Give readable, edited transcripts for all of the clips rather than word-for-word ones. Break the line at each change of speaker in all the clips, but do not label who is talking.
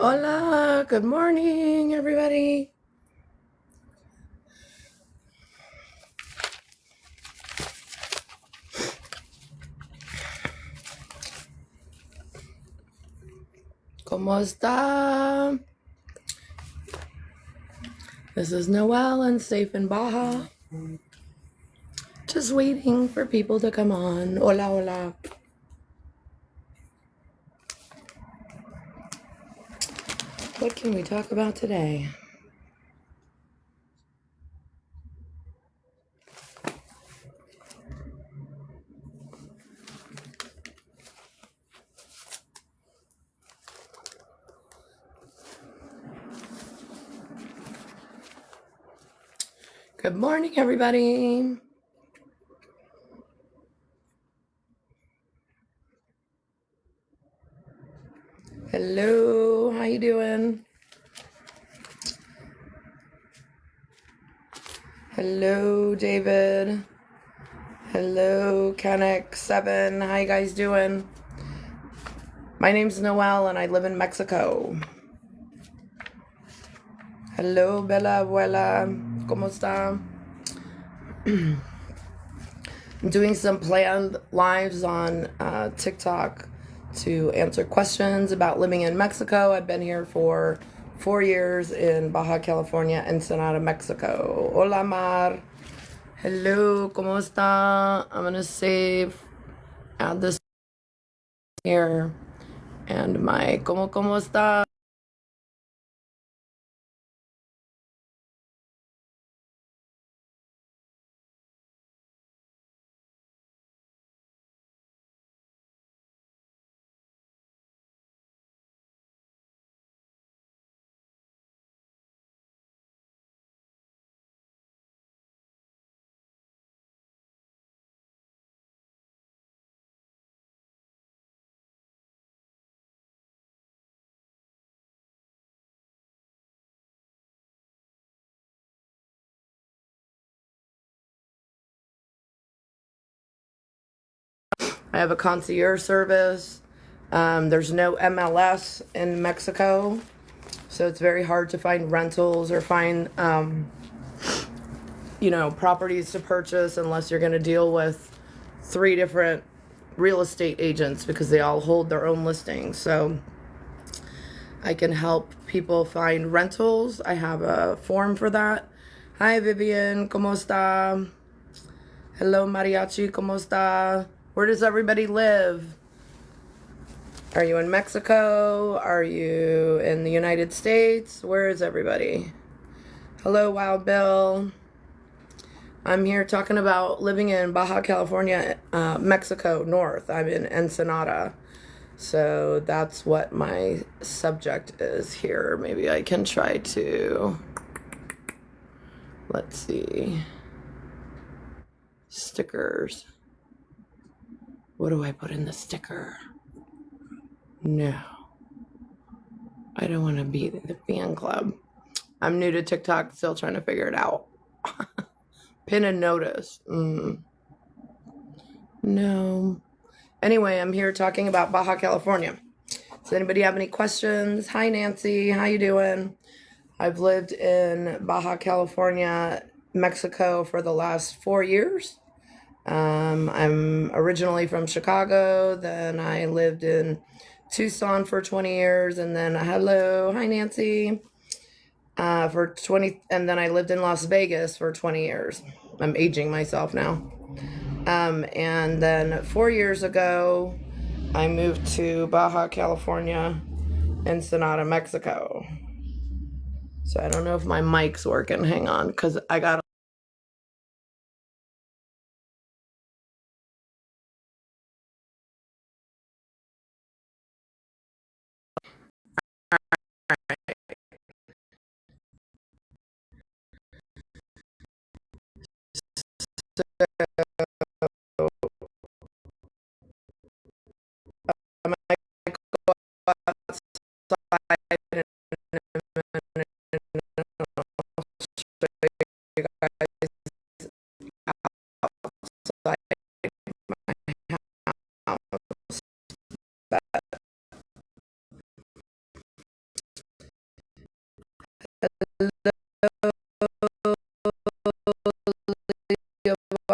Hola, good morning, everybody. ¿Cómo está? This is Noelle and safe in Baja. Just waiting for people to come on. Hola, hola. What can we talk about today? Good morning, everybody. Hello, how you doing? Hello, David. Hello, Kennick7. How you guys doing? My name's Noelle and I live in Mexico. Hello, Bella Abuela. ¿Cómo está? I'm doing some planned lives on TikTok to answer questions about living in Mexico. I've been here for 4 years in Baja California, Ensenada, Mexico. Hola, Mar. Hello, ¿cómo está? I'm going to add this here. And my, ¿cómo está? I have a concierge service. There's no MLS in Mexico, so it's very hard to find rentals or find properties to purchase unless you're going to deal with 3 different real estate agents because they all hold their own listings. So I can help people find rentals. I have a form for that. Hi, Vivian. ¿Cómo está? Hello, Mariachi. ¿Cómo está? Where does everybody live? Are you in Mexico? Are you in the United States? Where is everybody? Hello, Wild Bill. I'm here talking about living in Baja California, Mexico North. I'm in Ensenada. So that's what my subject is here. Maybe I can try to, let's see, stickers. What do I put in the sticker? No, I don't want to be in the fan club. I'm new to TikTok, still trying to figure it out. Pin and notice. No. Anyway, I'm here talking about Baja California. Does anybody have any questions? Hi, Nancy. How you doing? I've lived in Baja California, Mexico for the last 4 years. I'm originally from Chicago. Then I lived in Tucson for 20 years. And then, hi, Nancy. For 20, and then I lived in Las Vegas for 20 years. I'm aging myself now. And then 4 years ago, I moved to Baja California, Ensenada, Mexico. So I don't know if my mic's working. Hang on, because I got.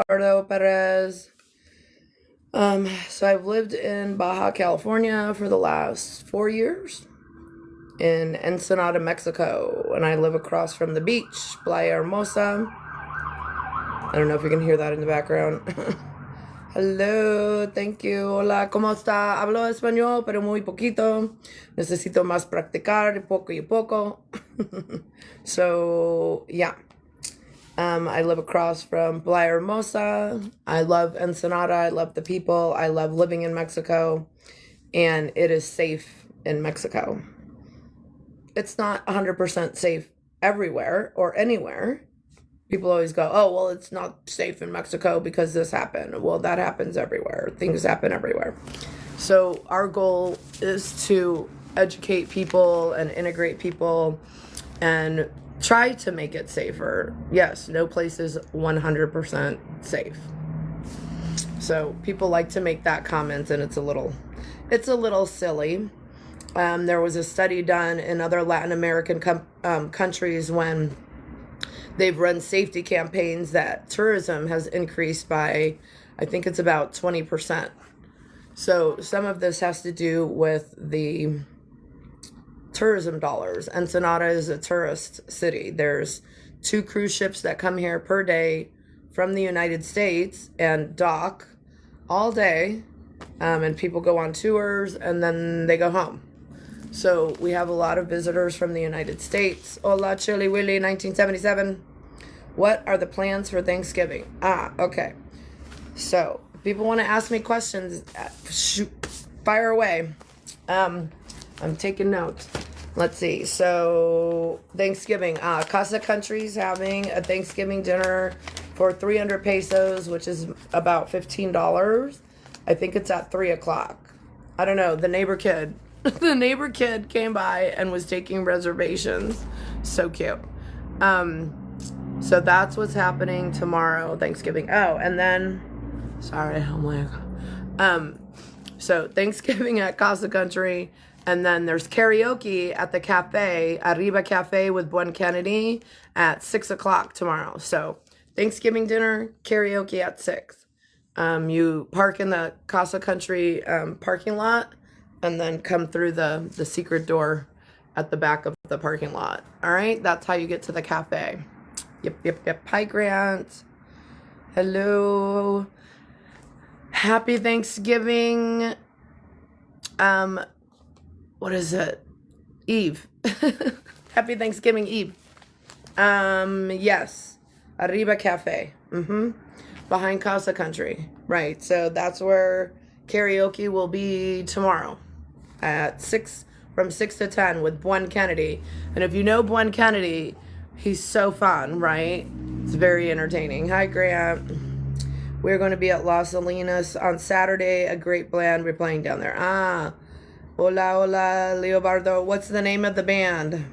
Leonardo Perez. So I've lived in Baja California for the last 4 years in Ensenada, Mexico, and I live across from the beach, Playa Hermosa. I don't know if you can hear that in the background. Hello, thank you. Hola, ¿cómo está? Hablo español, pero muy poquito. Necesito más practicar, poco y poco. So, yeah. I live across from Playa Hermosa. I love Ensenada. I love the people. I love living in Mexico. And it is safe in Mexico. It's not 100% safe everywhere or anywhere. People always go, oh, well, it's not safe in Mexico because this happened. Well, that happens everywhere. Things happen everywhere. So our goal is to educate people and integrate people and try to make it safer. Yes, no place is 100% safe. So people like to make that comment, and it's a little silly. There was a study done in other Latin American countries when they've run safety campaigns that tourism has increased by, I think it's about 20%. So some of this has to do with the tourism dollars. Ensenada is a tourist city. There's 2 cruise ships that come here per day from the United States and dock all day, and people go on tours and then they go home. So we have a lot of visitors from the United States. Hola, Chili Willy, 1977. What are the plans for Thanksgiving? Okay. So people want to ask me questions. Shoot, fire away. I'm taking notes. Let's see. So Thanksgiving, Casa Country's having a Thanksgiving dinner for 300 pesos, which is about $15. I think it's at 3:00. I don't know. The neighbor kid came by and was taking reservations. So cute. So that's what's happening tomorrow, Thanksgiving. Oh, and then, sorry, I'm like, so Thanksgiving at Casa Country, and then there's karaoke at the cafe, Arriba Cafe with Buen Kennedy at 6:00 tomorrow. So Thanksgiving dinner, karaoke at 6. You park in the Casa Country parking lot, and then come through the secret door at the back of the parking lot. All right, that's how you get to the cafe. Yep. Hi, Grant. Hello. Happy Thanksgiving. What is it? Eve. Happy Thanksgiving Eve. Yes. Arriba Cafe. Behind Casa Country. Right. So that's where karaoke will be tomorrow at 6, from 6 to 10 with Buen Kennedy. And if you know Buen Kennedy, he's so fun, right? It's very entertaining. Hi, Grant. We're going to be at Las Salinas on Saturday. A great band we're playing down there. Hola, Leobardo. What's the name of the band?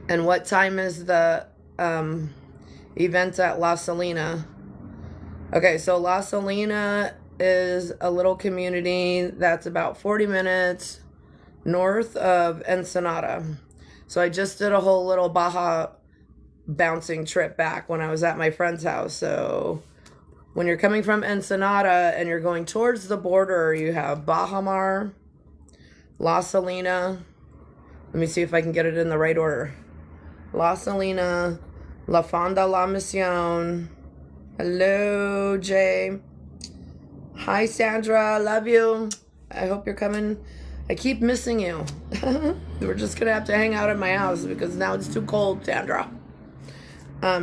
And what time is the event at La Salina? Okay, so La Salina is a little community that's about 40 minutes north of Ensenada. So I just did a whole little Baja bouncing trip back when I was at my friend's house. So when you're coming from Ensenada and you're going towards the border, you have Bajamar, La Salina. Let me see if I can get it in the right order. La Salina, La Fonda, La Misión. Hello, Jay. Hi, Sandra. Love you. I hope you're coming. I keep missing you. We're just going to have to hang out at my house because now it's too cold, Sandra.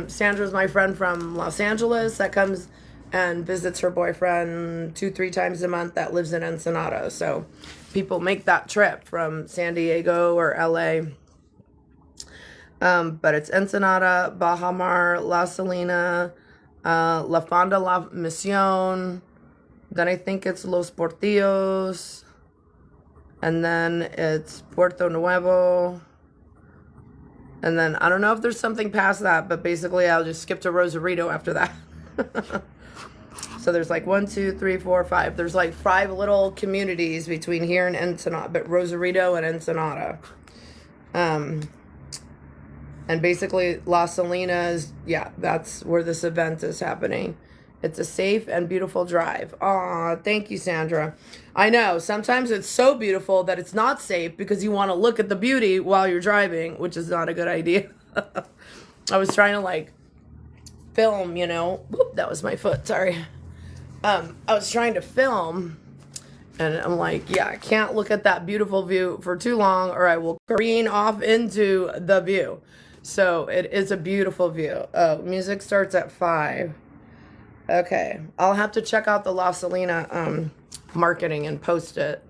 Sandra's my friend from Los Angeles that comes and visits her boyfriend 2-3 times a month that lives in Ensenada. So people make that trip from San Diego or LA. But it's Ensenada, Bajamar, La Salina, La Fonda, La Misión. Then I think it's Los Portillos. And then it's Puerto Nuevo. And then I don't know if there's something past that, but basically I'll just skip to Rosarito after that. So there's like 1, 2, 3, 4, 5. There's like 5 little communities between here and Ensenada, but Rosarito and Ensenada. And basically, Las Salinas, yeah, that's where this event is happening. It's a safe and beautiful drive. Aw, thank you, Sandra. I know, sometimes it's so beautiful that it's not safe because you want to look at the beauty while you're driving, which is not a good idea. I was trying to, like, film, you know. Whoop, that was my foot, sorry. I was trying to film, and I'm like, yeah, I can't look at that beautiful view for too long or I will careen off into the view. So it is a beautiful view. Oh, music starts at 5. Okay, I'll have to check out the La Salina marketing and post it,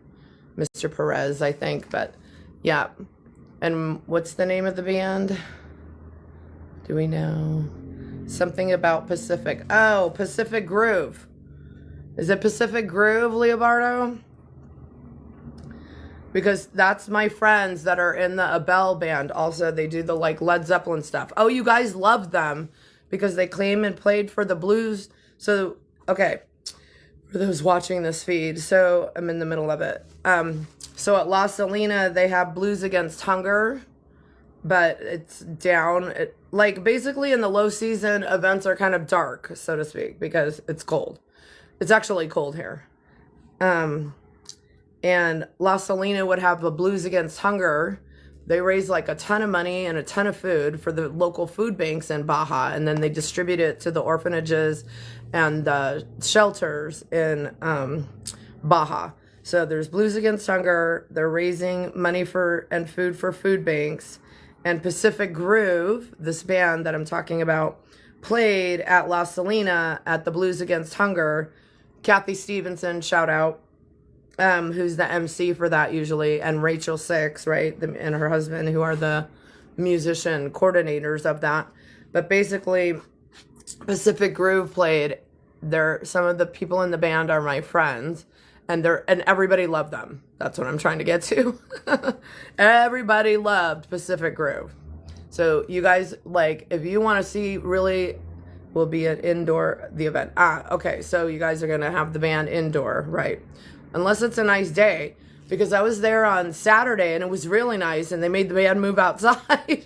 Mr. Perez, I think. But yeah, and what's the name of the band? Do we know? Something about Pacific. Oh, Pacific Groove. Is it Pacific Groove, Leobardo? Because that's my friends that are in the Abel band. Also, they do the like Led Zeppelin stuff. Oh, you guys love them because they came and played for the Blues. So, okay, for those watching this feed, so I'm in the middle of it. So at La Salina, they have Blues Against Hunger, but it's down. Like basically in the low season, events are kind of dark, so to speak, because it's cold. It's actually cold here. And La Salina would have a Blues Against Hunger. They raise like a ton of money and a ton of food for the local food banks in Baja, and then they distribute it to the orphanages and the shelters in Baja. So there's Blues Against Hunger. They're raising money for and food for food banks. And Pacific Groove, this band that I'm talking about, played at La Salina at the Blues Against Hunger. Kathy Stevenson, shout out. Who's the MC for that usually, and Rachel Six, right, and her husband, who are the musician coordinators of that. But basically, Pacific Groove played. Some of the people in the band are my friends, and everybody loved them. That's what I'm trying to get to. Everybody loved Pacific Groove. So you guys, like, if you want to see, really, will be an indoor, the event. Okay, so you guys are going to have the band indoor, right? Unless it's a nice day, because I was there on Saturday and it was really nice and they made the band move outside.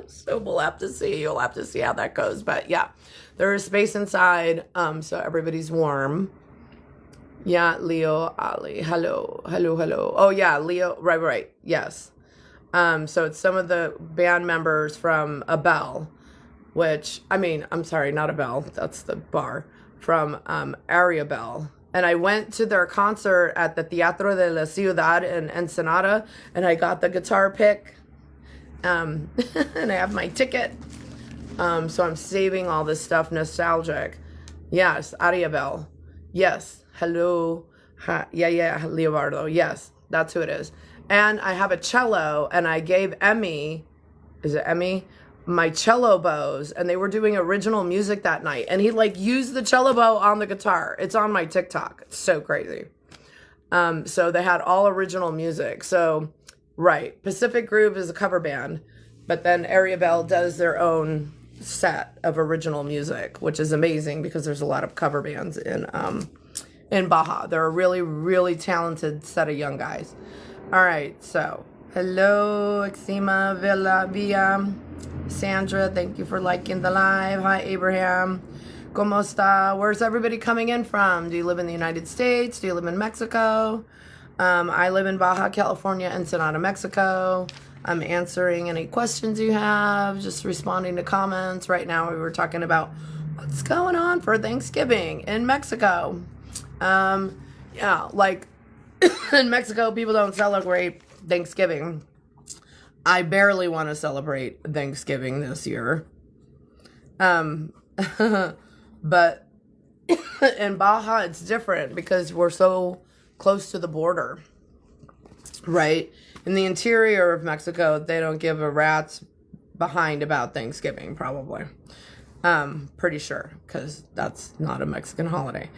So we'll have to see. You'll have to see how that goes. But yeah, there is space inside, so everybody's warm. Yeah, Leo, Ali, hello. Oh yeah, Leo, right, yes. So it's some of the band members from Abel, which, I mean, I'm sorry, not Abel, that's the bar, from Ariabel. And I went to their concert at the Teatro de la Ciudad in Ensenada, and I got the guitar pick, and I have my ticket. So I'm saving all this stuff nostalgic. Yes, Ariabel. Yes, hello. Yeah, Leobardo. Yes, that's who it is. And I have a cello, and I gave Emmy, is it Emmy? My cello bows, and they were doing original music that night, and he like used the cello bow on the guitar. It's on my TikTok. It's so crazy. So they had all original music. So right, Pacific Groove is a cover band, but then Ariabel does their own set of original music, which is amazing because there's a lot of cover bands in Baja. They're a really, really talented set of young guys. All right, so hello, Exima Villa. Sandra, thank you for liking the live. Hi, Abraham. ¿Cómo está? Where's everybody coming in from? Do you live in the United States? Do you live in Mexico? I live in Baja, California, Ensenada, Mexico. I'm answering any questions you have, just responding to comments. Right now, we were talking about what's going on for Thanksgiving in Mexico. Yeah, like in Mexico, people don't celebrate Thanksgiving. I barely want to celebrate Thanksgiving this year. But in Baja, it's different because we're so close to the border, right? In the interior of Mexico, they don't give a rat's behind about Thanksgiving, probably. Pretty sure, because that's not a Mexican holiday.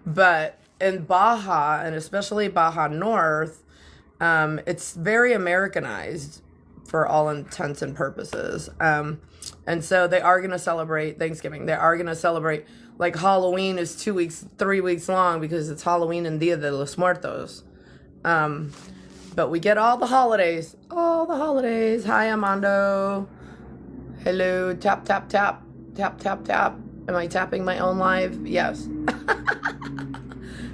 But in Baja, and especially Baja North, it's very Americanized for all intents and purposes. And so they are going to celebrate Thanksgiving. They are going to celebrate, like Halloween is 3 weeks long because it's Halloween and Dia de los Muertos. But we get all the holidays. All the holidays. Hi, Armando. Hello. Tap, tap, tap. Tap, tap, tap. Am I tapping my own live? Yes.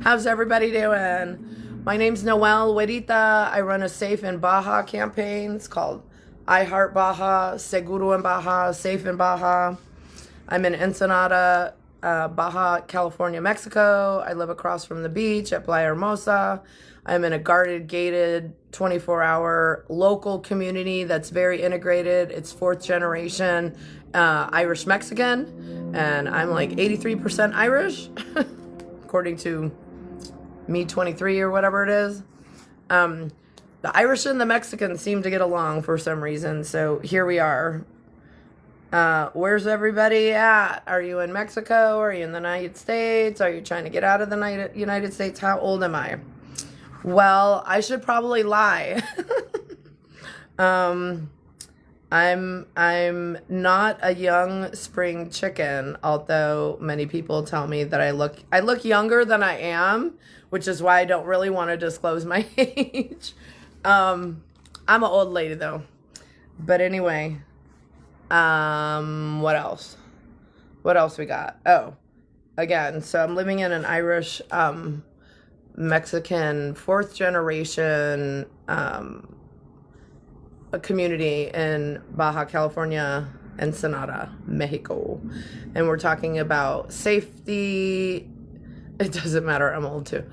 How's everybody doing? My name's Noelle Huerita. I run a Safe in Baja campaign. It's called I Heart Baja, Seguro en Baja, Safe in Baja. I'm in Ensenada, Baja, California, Mexico. I live across from the beach at Playa Hermosa. I'm in a guarded, gated, 24-hour local community that's very integrated. It's fourth generation Irish Mexican, and I'm like 83% Irish, according to me 23 or whatever it is. The Irish and the Mexicans seem to get along for some reason, so here we are. Where's everybody at? Are you in Mexico? Are you in the United States? Are you trying to get out of the United States? How old am I? Well, I should probably lie. I'm not a young spring chicken, although many people tell me that I look younger than I am, which is why I don't really want to disclose my age. I'm an old lady though. But anyway, what else? What else we got? Oh, again, so I'm living in an Irish Mexican fourth generation a community in Baja California, Ensenada, Mexico. And we're talking about safety. It doesn't matter, I'm old too.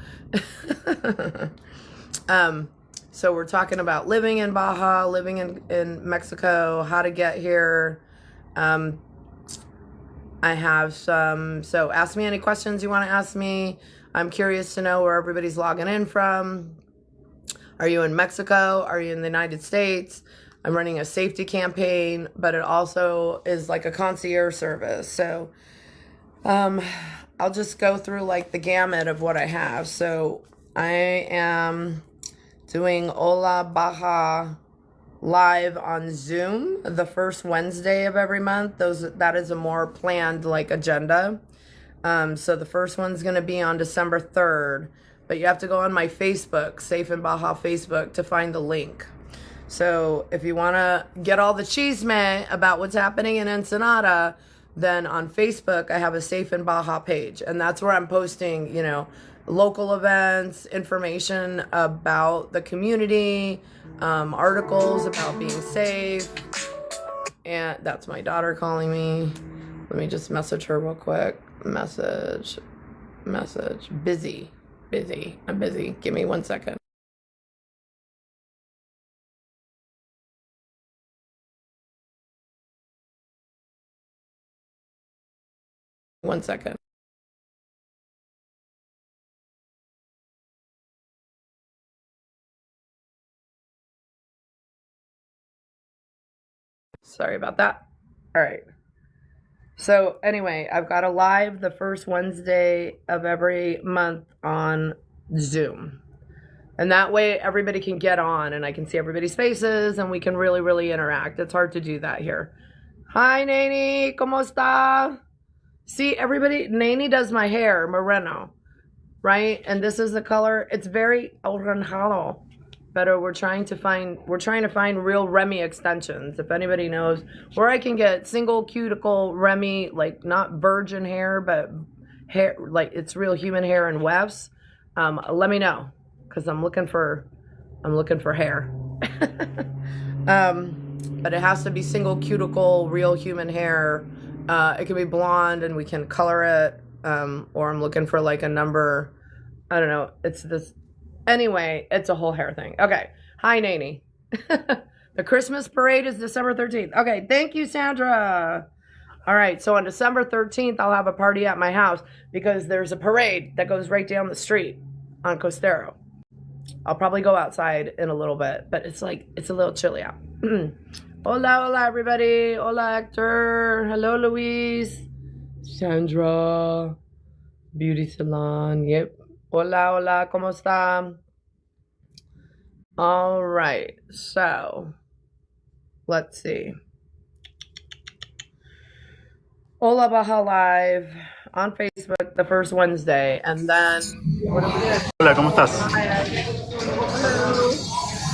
So we're talking about living in Baja, living in Mexico, how to get here. I have some, so ask me any questions you want to ask me. I'm curious to know where everybody's logging in from. Are you in Mexico? Are you in the United States? I'm running a safety campaign, but it also is like a concierge service. So I'll just go through like the gamut of what I have. So I am doing Hola Baja live on Zoom the first Wednesday of every month. That is a more planned like agenda. So the first one's going to be on December 3rd, but you have to go on my Facebook, Safe in Baja Facebook, to find the link. So if you want to get all the chisme about what's happening in Ensenada, then on Facebook, I have a Safe in Baja page, and that's where I'm posting, you know, local events, information about the community, articles about being safe. And that's my daughter calling me. Let me just message her real quick. Message. Busy. I'm busy. Give me 1 second. One second. Sorry about that. All right. So anyway, I've got a live the first Wednesday of every month on Zoom. And that way everybody can get on and I can see everybody's faces and we can really, really interact. It's hard to do that here. Hi, Nani. ¿Cómo está? See, everybody, Nani does my hair, moreno, right? And this is the color. It's very oranjado. But we're trying to find real Remy extensions. If anybody knows where I can get single cuticle Remy, like not virgin hair, but hair, like it's real human hair and wefts, let me know, because I'm looking for hair. But it has to be single cuticle, real human hair. It can be blonde and we can color it, or I'm looking for like a number, I don't know, it's this. Anyway, it's a whole hair thing. Okay. Hi, Nani. The Christmas parade is December 13th. Okay. Thank you, Sandra. All right. So on December 13th, I'll have a party at my house because there's a parade that goes right down the street on Costero. I'll probably go outside in a little bit, but it's a little chilly out. Hola, everybody. Hola, Hector. Hello, Luis. Sandra. Beauty salon. Yep. Hola, ¿cómo está? All right, so let's see. Hola Baja Live on Facebook the first Wednesday, and then what are we doing?
Hola, ¿cómo estás?
Hello.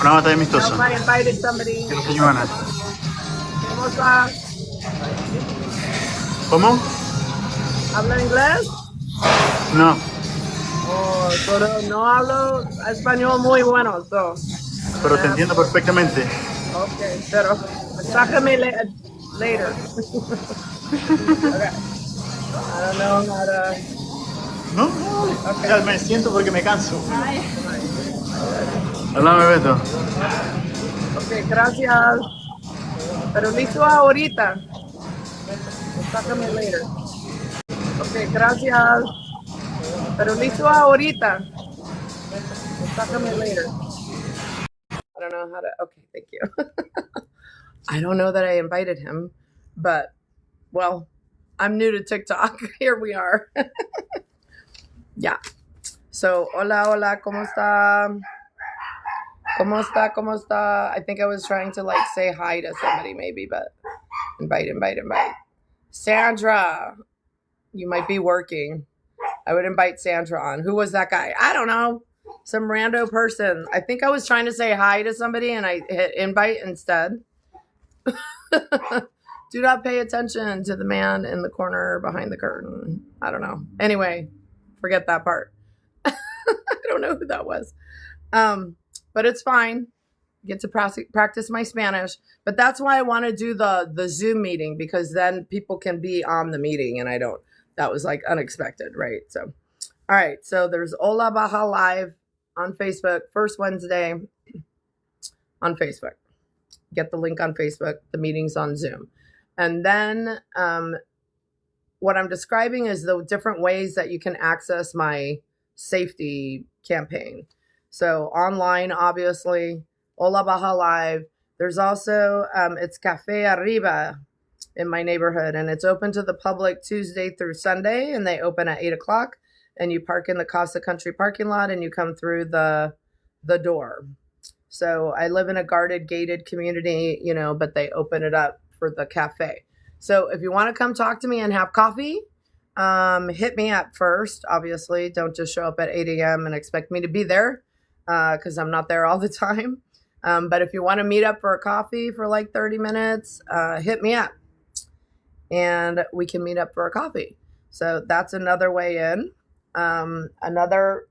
Una batalla amistosa.
Now, if I invited somebody,
Que los años ganan.
¿cómo está?
¿Cómo?
¿Habla inglés?
No.
Oh, pero no hablo español muy bueno, so.
Pero te entiendo perfectamente.
Okay, pero sácame later. Okay. I don't know how to.
¿No?
Okay.
Ya me siento porque me canso. Háblame, Beto.
Okay, gracias. Pero listo ahorita. Sácame later. Okay, gracias. Pero listo ahorita. Sácame later. I don't know how to. Okay, thank you. I don't know that I invited him, but well, I'm new to TikTok. Here we are. Yeah. So, hola, ¿cómo está? ¿Cómo está? ¿Cómo está? I think I was trying to like say hi to somebody maybe, but invite. Sandra, you might be working. I would invite Sandra on. Who was that guy? I don't know. Some rando person. I think I was trying to say hi to somebody and I hit invite instead. Do not pay attention to the man in the corner behind the curtain. I don't know. Anyway, forget that part. I don't know who that was. But it's fine. Get to practice my Spanish. But that's why I want to do the Zoom meeting, because then people can be on the meeting and I don't. That was like unexpected, right? So, all right. So there's Hola Baja Live on Facebook, first Wednesday on Facebook. Get the link on Facebook. The meeting's on Zoom. And then what I'm describing is the different ways that you can access my safety campaign. So online, obviously, Hola Baja Live. There's also, it's Cafe Arriba in my neighborhood, and it's open to the public Tuesday through Sunday, and they open at 8 o'clock, and you park in the Casa Country parking lot, and you come through the door. So I live in a guarded, gated community, you know, but they open it up for the cafe. So if you want to come talk to me and have coffee, hit me up first. Obviously, don't just show up at 8 a.m. and expect me to be there, because I'm not there all the time. But if you want to meet up for a coffee for like 30 minutes, hit me up and we can meet up for a coffee. So that's another way in. Another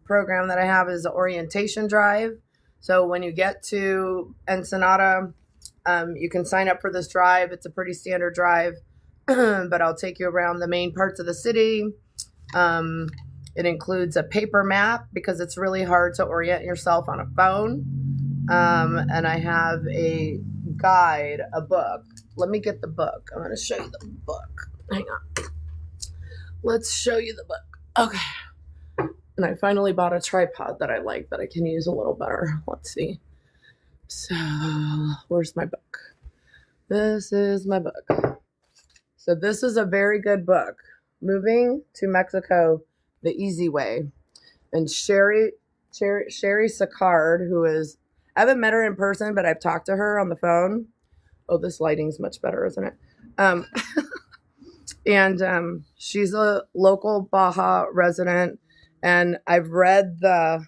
program that I have is the orientation drive. So when you get to Ensenada, you can sign up for this drive. It's a pretty standard drive, but I'll take you around the main parts of the city. It includes a paper map because it's really hard to orient yourself on a phone. And I have a guide, a book. Let me get the book. I'm going to show you the book. Hang on. Let's show you the book. Okay. And I finally bought a tripod that I like that I can use a little better. Let's see. So, where's my book? This is my book. So this is a very good book. Moving to Mexico the Easy Way. And Sherry Sicard, who is, I haven't met her in person, but I've talked to her on the phone. Oh, this lighting's much better, isn't it? And she's a local Baja resident, and I've read the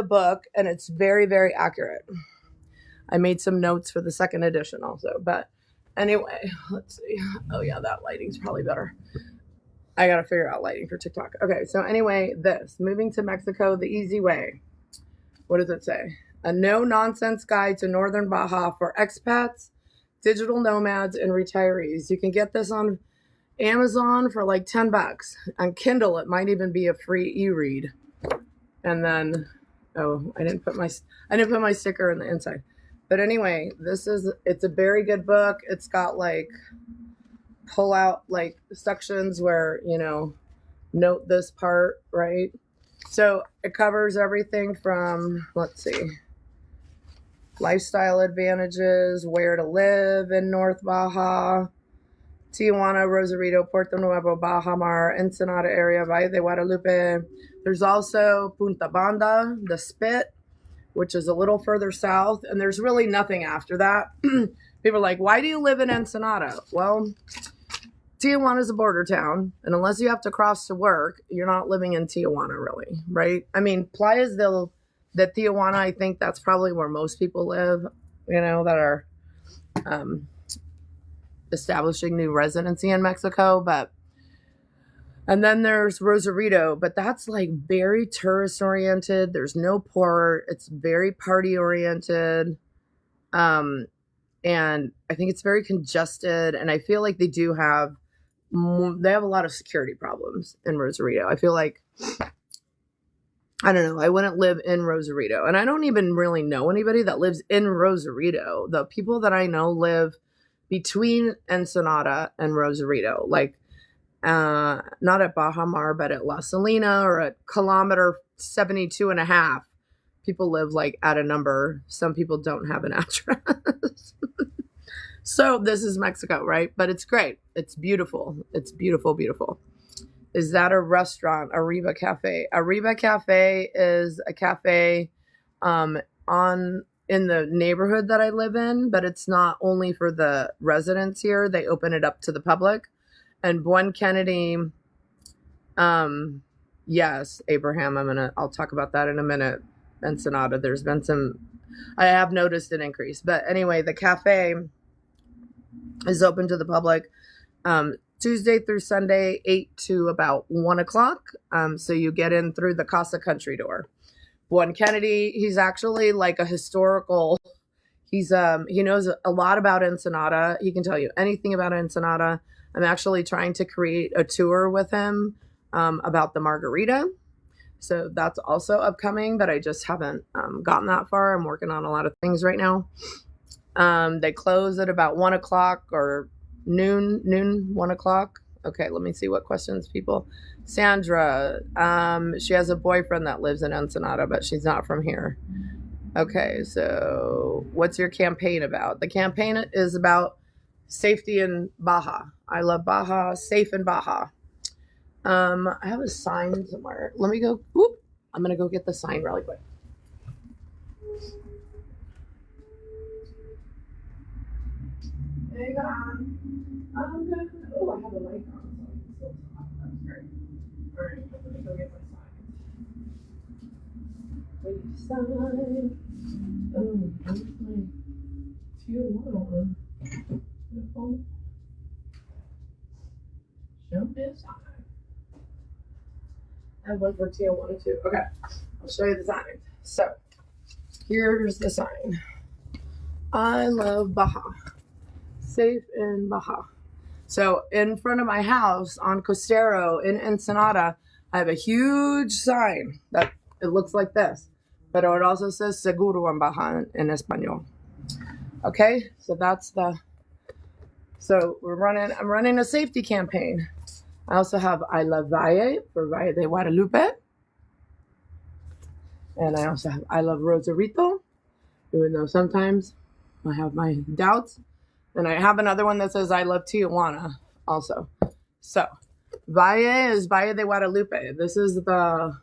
book, and it's very, very accurate. I made some notes for the second edition also, but anyway, let's see. Oh yeah, that lighting's probably better. I gotta figure out lighting for TikTok. Okay, so anyway, Moving to Mexico the Easy Way. What does it say? A no-nonsense guide to Northern Baja for expats, digital nomads, and retirees. You can get this on Amazon for like $10. On Kindle, it might even be a free e-read. And then, oh, I didn't put my sticker in the inside. But anyway, it's a very good book. It's got like pull out like sections where, you know, note this part, right? So it covers everything from, let's see, lifestyle advantages, where to live in North Baja, Tijuana, Rosarito, Puerto Nuevo, Baja Mar, Ensenada area, Valle de Guadalupe. There's also Punta Banda, the Spit, which is a little further south, and there's really nothing after that. People are like, why do you live in Ensenada? Well, Tijuana is a border town, and unless you have to cross to work, you're not living in Tijuana, really, right? I mean, Playas del that Tijuana, I think that's probably where most people live, you know, that are establishing new residency in Mexico. But and then there's Rosarito, but that's like very tourist oriented. There's no port. It's very party oriented. And I think it's very congested. And I feel like they have a lot of security problems in Rosarito. I feel like, I don't know, I wouldn't live in Rosarito. And I don't even really know anybody that lives in Rosarito. The people that I know live between Ensenada and Rosarito, like not at Baja Mar, but at La Salina or at kilometer 72 and a half. People live like at a number. Some people don't have an address. So this is Mexico, right? But it's great. It's beautiful. It's beautiful, beautiful. Is that a restaurant? Arriba Cafe. Arriba Cafe is a cafe in the neighborhood that I live in, but it's not only for the residents here. They open it up to the public. And Buen Kennedy, yes, Abraham, I'll talk about that in a minute. Ensenada, there's been I have noticed an increase. But anyway, the cafe is open to the public Tuesday through Sunday, 8 to about 1 o'clock. So you get in through the Casa Country door. Buen Kennedy, he's actually like a historical, he knows a lot about Ensenada. He can tell you anything about Ensenada. I'm actually trying to create a tour with him about the margarita. So that's also upcoming, but I just haven't gotten that far. I'm working on a lot of things right now. They close at about 1 o'clock or noon, 1 o'clock. Okay, let me see what questions people. Sandra, she has a boyfriend that lives in Ensenada, but she's not from here. Okay, so what's your campaign about? The campaign is about safety in Baja. I love Baja, safe in Baja. I have a sign somewhere. Let me go. Whoop. I'm going to go get the sign really quick. Hang on. I have a mic on, so I can still talk. That's great. All right, I'm going to go get my sign. Wait, sign. Oh, where's my 201? Show this sign. I have one for Tijuana too. Okay, I'll show you the sign. So, here's the sign. I love Baja. Safe in Baja. So, in front of my house on Costero in Ensenada, I have a huge sign that it looks like this. But it also says Seguro en Baja in Espanol. Okay, so that's so I'm running a safety campaign. I also have I Love Valle for Valle de Guadalupe. And I also have I Love Rosarito, even though sometimes I have my doubts. And I have another one that says I Love Tijuana also. So Valle is Valle de Guadalupe. This is the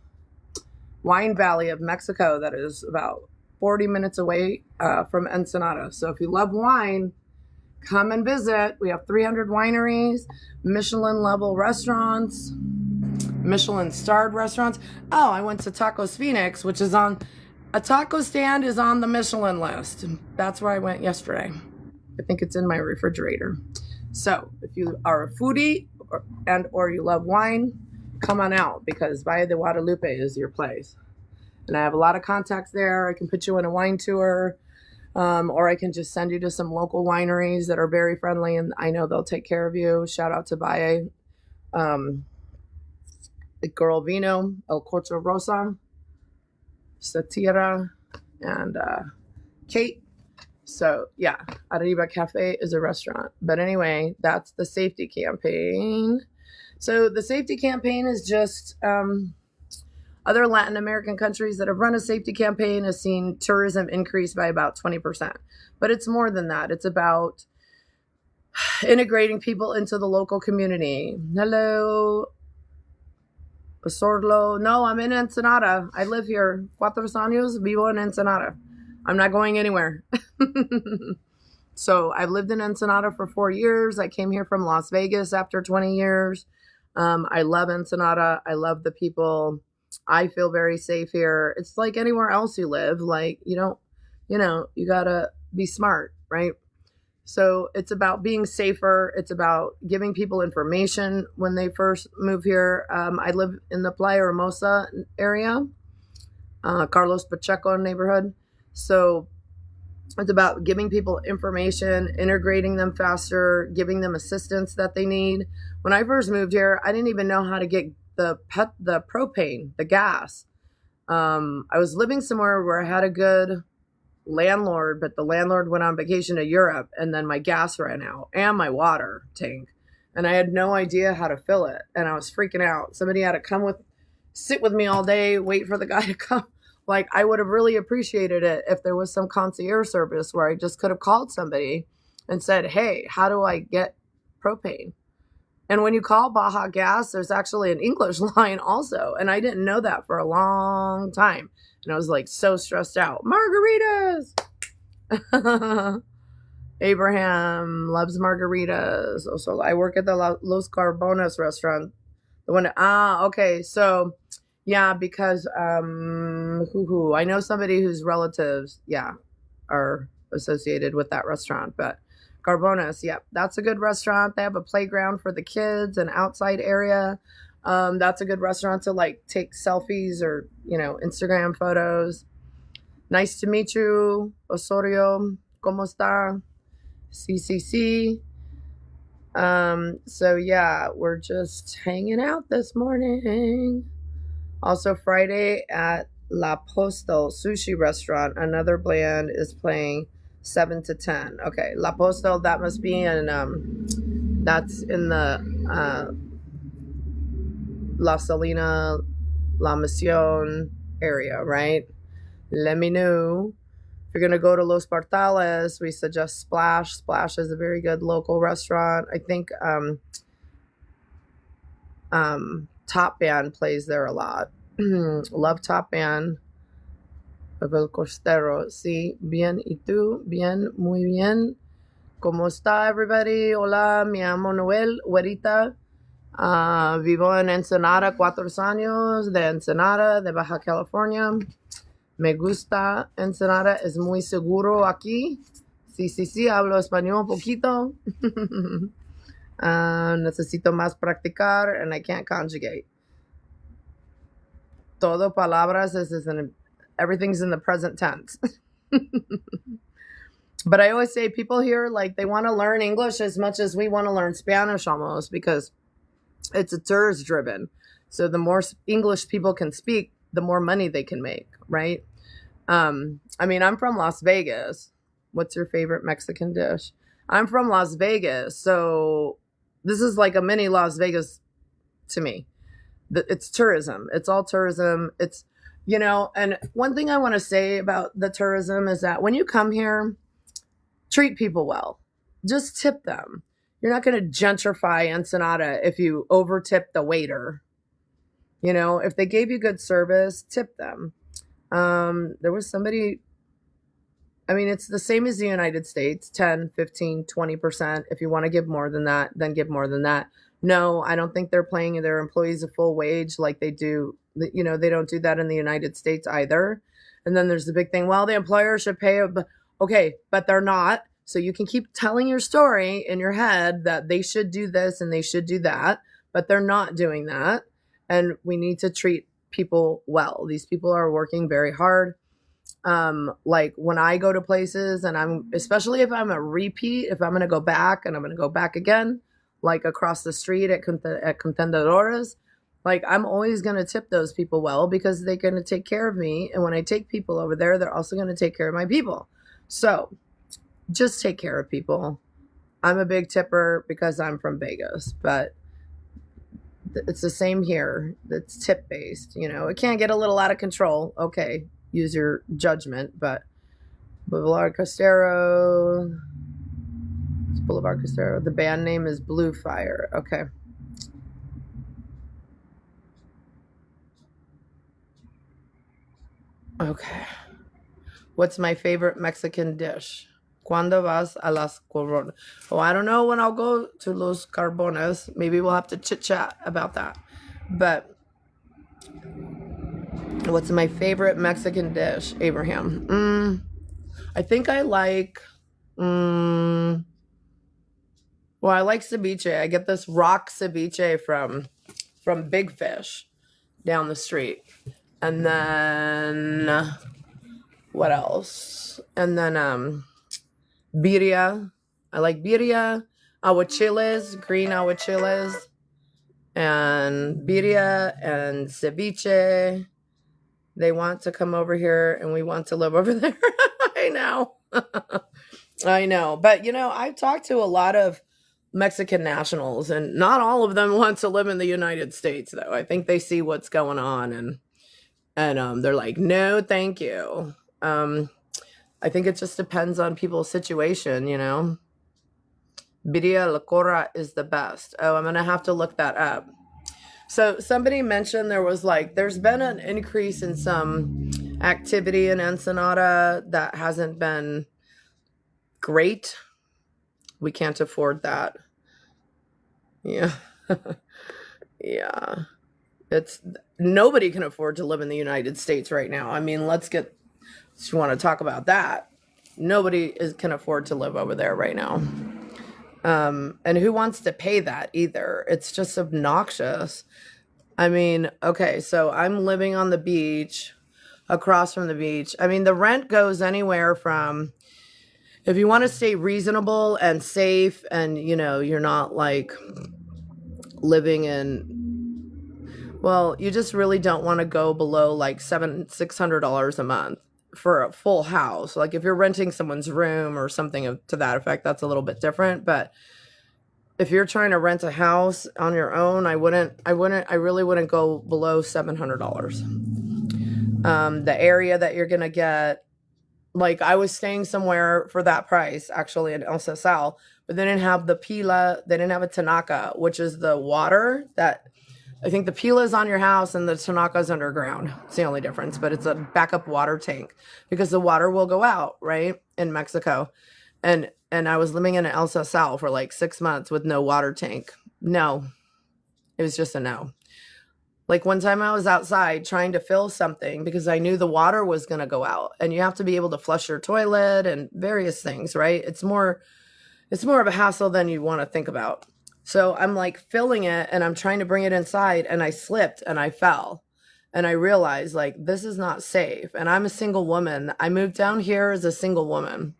wine valley of Mexico that is about 40 minutes away from Ensenada. So if you love wine, come and visit. We have 300 wineries, Michelin level restaurants, Michelin starred restaurants. Oh, I went to Tacos Phoenix, which is a taco stand is on the Michelin list. That's where I went yesterday. I think it's in my refrigerator. So if you are a foodie or you love wine, come on out because Valle de Guadalupe is your place. And I have a lot of contacts there. I can put you on a wine tour. Or I can just send you to some local wineries that are very friendly and I know they'll take care of you. Shout out to Valle, the Girl Vino, El Corcho Rosa, Satira, and Kate. So yeah, Arriba Cafe is a restaurant. But anyway, that's the safety campaign. So the safety campaign is just other Latin American countries that have run a safety campaign have seen tourism increase by about 20%. But it's more than that. It's about integrating people into the local community. Hello, Sorlo. No, I'm in Ensenada. I live here. 4 años vivo en Ensenada. I'm not going anywhere. So I've lived in Ensenada for 4 years. I came here from Las Vegas after 20 years. I love Ensenada. I love the people. I feel very safe here. It's like anywhere else you live. Like, you don't, you gotta be smart, right? So it's about being safer. It's about giving people information when they first move here. I live in the Playa Hermosa area, Carlos Pacheco neighborhood. So it's about giving people information, integrating them faster, giving them assistance that they need. When I first moved here, I didn't even know how to get the propane, the gas. I was living somewhere where I had a good landlord, but the landlord went on vacation to Europe, and then my gas ran out and my water tank, and I had no idea how to fill it, and I was freaking out. Somebody had to sit with me all day, wait for the guy to come. Like, I would have really appreciated it if there was some concierge service where I just could have called somebody and said, hey, how do I get propane? And when you call Baja Gas, there's actually an English line also. And I didn't know that for a long time. And I was like so stressed out. Margaritas! Abraham loves margaritas. Also, I work at the Los Carbones restaurant. The one, okay. So, yeah, because I know somebody whose relatives, are associated with that restaurant. But Carbones, that's a good restaurant. They have a playground for the kids, an outside area. That's a good restaurant to like take selfies or, Instagram photos. Nice to meet you, Osorio. ¿Cómo está? CCC. So yeah, we're just hanging out this morning. Also Friday at La Postal Sushi Restaurant, another band is playing 7 to 10. Okay, La Postal, that must be in that's in the La Salina, La Misión area, right? Let me know. If you're going to go to Los Portales, we suggest Splash. Splash is a very good local restaurant. I think Top Band plays there a lot. Love Top Band. El Costero. Sí, bien. ¿Y tú? Bien, muy bien. ¿Cómo está, everybody? Hola, me llamo Noel, güerita. Vivo en Ensenada, 4 años, de Ensenada, de Baja California. Me gusta Ensenada, es muy seguro aquí. Sí, hablo español un poquito. Necesito más practicar, and I can't conjugate. Todo palabras everything's in the present tense. But I always say people here, like, they want to learn English as much as we want to learn Spanish almost, because it's a tourist driven. So the more English people can speak, the more money they can make, right? I mean, I'm from Las Vegas. What's your favorite Mexican dish? I'm from Las Vegas, so this is like a mini Las Vegas to me. It's tourism. It's all tourism. It's, and one thing I want to say about the tourism is that when you come here, treat people well. Just tip them. You're not going to gentrify Ensenada if you over tip the waiter. If they gave you good service, tip them. There was somebody, I mean, it's the same as the United States, 10, 15, 20%. If you want to give more than that, then give more than that. No, I don't think they're paying their employees a full wage like they do. They don't do that in the United States either. And then there's the big thing, well, the employer should pay, okay, but they're not. So you can keep telling your story in your head that they should do this and they should do that, but they're not doing that. And we need to treat people well. These people are working very hard. Like when I go to places, and especially if I'm a repeat, if I'm going to go back and I'm going to go back again, like across the street at Contendedores, like I'm always going to tip those people well because they're going to take care of me. And when I take people over there, they're also going to take care of my people. So just take care of people. I'm a big tipper because I'm from Vegas, but it's the same here. It's tip based. It can get a little out of control. Okay, use your judgment, but Boulevard Costero. It's Boulevard Costero. The band name is Blue Fire. Okay. Okay. What's my favorite Mexican dish? ¿Cuándo vas a las Carbones? Oh, I don't know when I'll go to Los Carbones. Maybe we'll have to chit chat about that. But What's my favorite Mexican dish, Abraham? I think I like, well, I like ceviche. I get this rock ceviche from Big Fish down the street. And then, what else? And then, birria. I like birria, aguachiles, green aguachiles, and birria and ceviche. They want to come over here and we want to live over there. I know. I know. But, I've talked to a lot of Mexican nationals and not all of them want to live in the United States, though. I think they see what's going on and they're like, no, thank you. I think it just depends on people's situation, Birria La Cora is the best. Oh, I'm going to have to look that up. So somebody mentioned there's been an increase in some activity in Ensenada that hasn't been great. We can't afford that. Yeah. Yeah. Nobody can afford to live in the United States right now. I mean, you want to talk about that. Nobody can afford to live over there right now. And who wants to pay that either? It's just obnoxious. I mean, okay, so I'm living on the beach, across from the beach. I mean, the rent goes anywhere from, if you want to stay reasonable and safe and, you're not like living in, well, you just really don't want to go below like $600 a month for a full house. Like if you're renting someone's room or something to that effect, that's a little bit different. But if you're trying to rent a house on your own, I really wouldn't go below $700. The area that you're going to get, like I was staying somewhere for that price, actually in El Sal, but they didn't have the pila, they didn't have a tinaca, which is the water that, I think the pila is on your house and the tinaca is underground. It's the only difference, but it's a backup water tank because the water will go out, right, in Mexico. And I was living in El Sal for like 6 months with no water tank. No, it was just a no. Like one time I was outside trying to fill something because I knew the water was going to go out and you have to be able to flush your toilet and various things, right? It's more of a hassle than you want to think about. So I'm like filling it and I'm trying to bring it inside and I slipped and I fell and I realized like, this is not safe. And I'm a single woman. I moved down here as a single woman.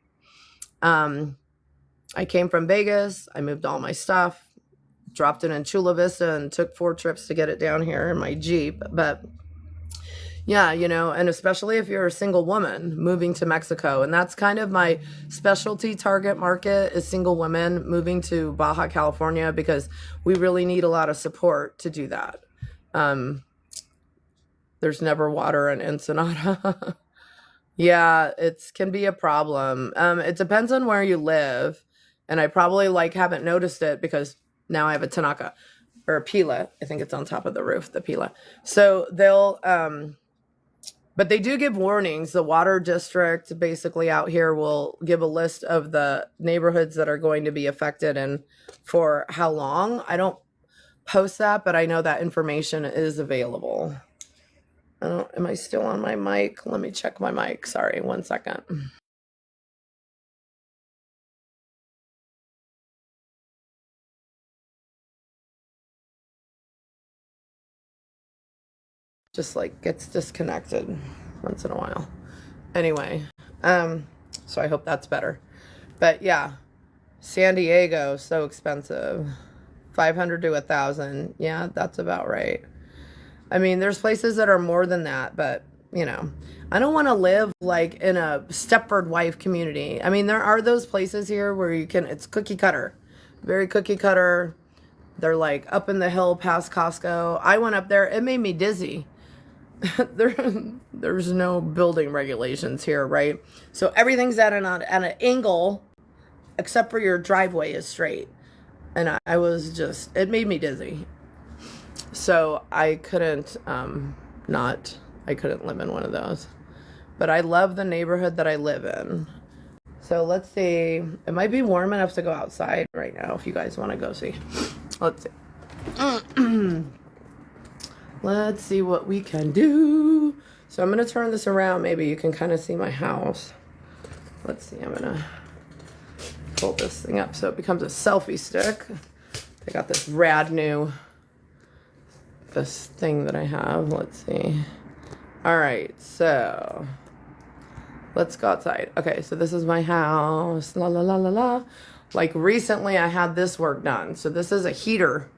I came from Vegas. I moved all my stuff, dropped it in Chula Vista and took 4 trips to get it down here in my Jeep. But yeah, and especially if you're a single woman moving to Mexico, and that's kind of my specialty target market is single women moving to Baja California because we really need a lot of support to do that. There's never water in Ensenada. Yeah, it can be a problem. It depends on where you live. And I probably haven't noticed it because now I have a tinaca or a pila. I think it's on top of the roof, the pila. So they'll, but they do give warnings. The water district basically out here will give a list of the neighborhoods that are going to be affected and for how long. I don't post that, but I know that information is available. Am I still on my mic? Let me check my mic. Sorry, 1 second. Just gets disconnected once in a while. Anyway, so I hope that's better. But yeah, San Diego, so expensive. 500 to 1,000. Yeah, that's about right. I mean, there's places that are more than that, but I don't want to live in a Stepford wife community. I mean, there are those places here where it's cookie cutter, very cookie cutter. They're up in the hill past Costco. I went up there. It made me dizzy. There's no building regulations here, right? So everything's at an angle, except for your driveway is straight. And I was it made me dizzy. So I couldn't live in one of those. But I love the neighborhood that I live in. So let's see. It might be warm enough to go outside right now if you guys want to go see. Let's see. Let's see what we can do. So I'm going to turn this around. Maybe you can kind of see my house. Let's see. I'm going to pull this thing up so it becomes a selfie stick. I got this rad new, this thing that I have. Let's see. All right. So let's go outside. Okay. So this is my house. La, la, la, la, la. Like recently I had this work done. So this is a heater.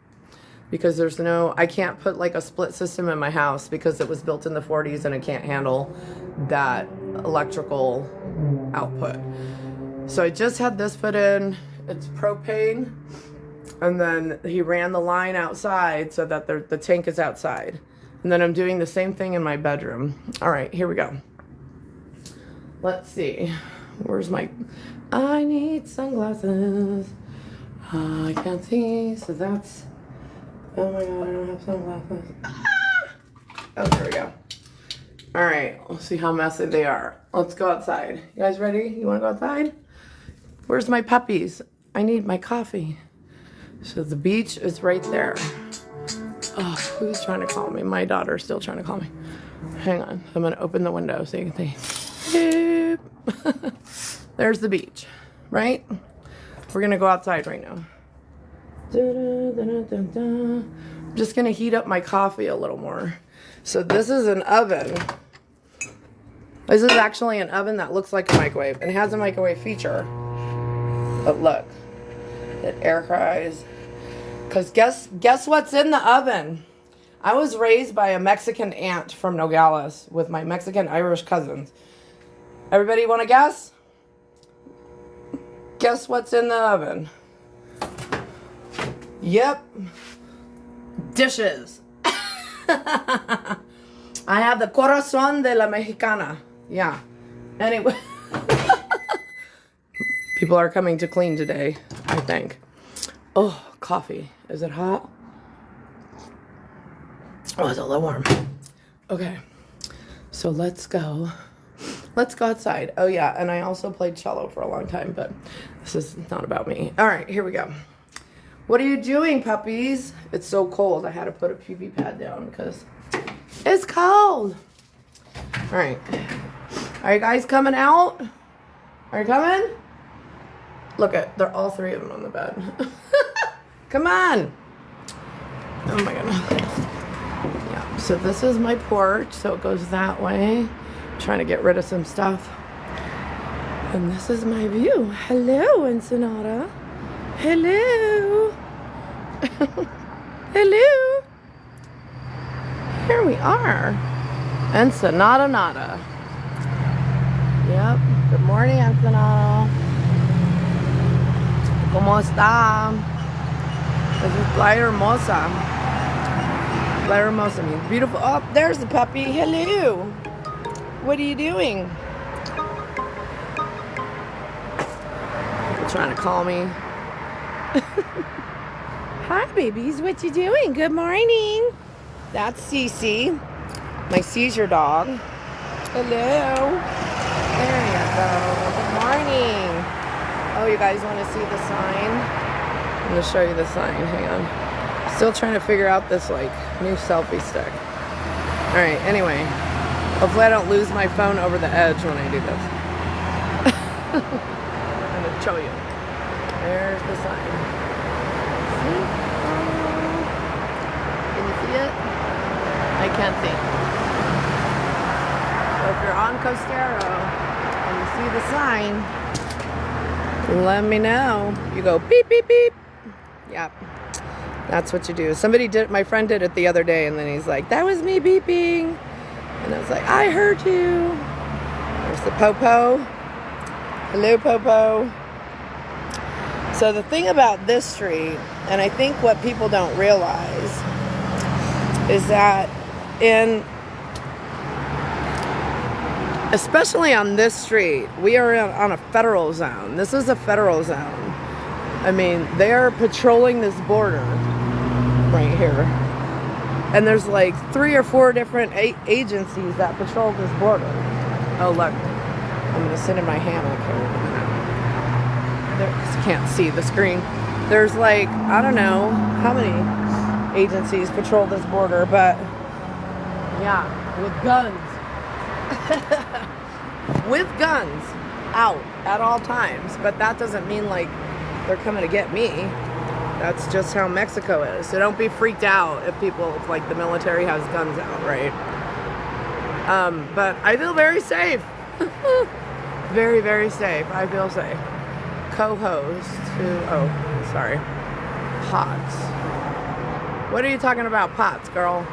Because I can't put like a split system in my house because it was built in the 40s and it can't handle that electrical output. So I just had this put in. It's propane. And then he ran the line outside so that the tank is outside. And then I'm doing the same thing in my bedroom. All right, here we go. Let's see. Where's I need sunglasses. I can't see, so that's... Oh my god, I don't have sunglasses. Oh, there we go. All right, let's see how messy they are. Let's go outside. You guys ready? You want to go outside? Where's my puppies? I need my coffee. So the beach is right there. Oh, who's trying to call me? My daughter's still trying to call me. Hang on. I'm going to open the window so you can see. There's the beach, right? We're going to go outside right now. I'm just going to heat up my coffee a little more. So this is an oven. This is actually an oven that looks like a microwave. It has a microwave feature. But look. It air fries. Because guess what's in the oven? I was raised by a Mexican aunt from Nogales with my Mexican Irish cousins. Everybody want to guess? Guess what's in the oven? Yep. Dishes. I have the corazón de la mexicana. Yeah. Anyway. People are coming to clean today, I think. Oh, coffee. Is it hot? Oh, it's a little warm. Okay. So let's go. Let's go outside. Oh, yeah. And I also played cello for a long time, but this is not about me. All right, here we go. What are you doing, puppies? It's so cold. I had to put a PV pad down because it's cold. All right. Are you guys coming out? Are you coming? Look at, they're all three of them on the bed. Come on. Oh my goodness. Yeah, so this is my porch. So it goes that way. I'm trying to get rid of some stuff. And this is my view. Hello, Ensenada. Hello. Hello. Here we are. Ensenada Nada. Yep. Good morning, Ensenada. ¿Cómo está? This is Playa Hermosa. Playa Hermosa means beautiful. Oh, there's the puppy. Hello. What are you doing? People trying to call me. Hi, babies. What you doing? Good morning. That's Cece, my seizure dog. Hello. There you go. Good morning. Oh, you guys want to see the sign? I'm going to show you the sign. Hang on. Still trying to figure out this, like, new selfie stick. All right. Anyway, hopefully I don't lose my phone over the edge when I do this. I'm going to show you. There's the sign. See? Can you see it? I can't see. So if you're on Costero and you see the sign, let me know. You go beep, beep, beep. Yep. That's what you do. My friend did it the other day, and then he's like, that was me beeping. And I was like, I heard you. There's the Popo. Hello, Popo. So the thing about this street, and I think what people don't realize, is that especially on this street, we are on a federal zone. This is a federal zone. I mean, they're patrolling this border right here. And there's like 3 or 4 different agencies that patrol this border. Oh, look. I'm going to sit in my hammock here in a minute. Because you can't see the screen. There's like, I don't know how many agencies patrol this border, but yeah, with guns. with guns out at all times, but that doesn't mean like they're coming to get me. That's just how Mexico is. So don't be freaked out if the military has guns out, right? But I feel very safe. Very, very safe. I feel safe. Co-host sorry. Pots. What are you talking about, pots, girl?